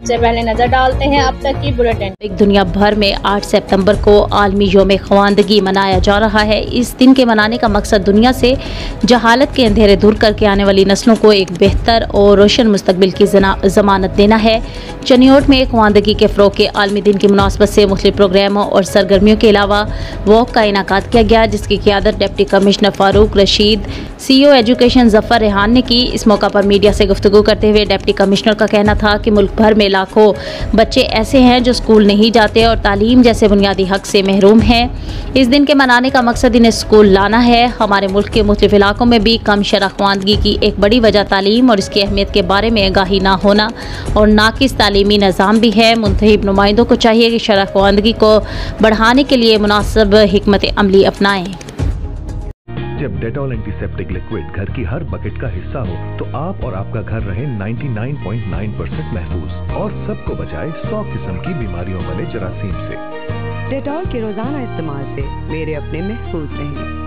सबसे पहले नजर डालते हैं अब तक की बुलेटिन। दुनिया भर में 8 सितंबर को आलमी योम ख्वानदगी मनाया जा रहा है। इस दिन के मनाने का मकसद दुनिया से जहालत के अंधेरे दूर करके आने वाली नस्लों को एक बेहतर और रोशन मुस्तकबिल की जमानत देना है। चनियोट में ख्वानदगी के फ़रोग़ के आलमी दिन की मुनासबत से मुख्तलिफ प्रोग्रामों और सरगर्मियों के अलावा वॉक का इनेकाद किया गया, जिसकी क़ियादत deputy commissioner Farooq Rashid, CEO education Zafar Rehan ने की। इस मौका पर मीडिया से गुफ्तगू करते हुए डिप्टी कमिश्नर का कहना था कि मुल्क भर में लाखों बच्चे ऐसे हैं जो स्कूल नहीं जाते और तालीम जैसे बुनियादी हक से महरूम हैं। इस दिन के मनाने का मकसद इन्हें स्कूल लाना है। हमारे मुल्क के मुख्तलिफ इलाकों में भी कम शरह ख्वानदगी की एक बड़ी वजह तालीम और इसकी अहमियत के बारे में आगाही ना होना और नाकिस तालीमी निज़ाम भी है। मुंतखब नुमाइंदों को चाहिए कि शरह ख्वानदगी को बढ़ाने के लिए मुनासिब हिकमत अमली अपनाएं। जब डेटॉल एंटीसेप्टिक लिक्विड घर की हर बकेट का हिस्सा हो तो आप और आपका घर रहे 99.9% महफूज और सबको बचाए 100 किस्म की बीमारियों वाले जरासीम से। डेटॉल के रोजाना इस्तेमाल से मेरे अपने महफूज रहें।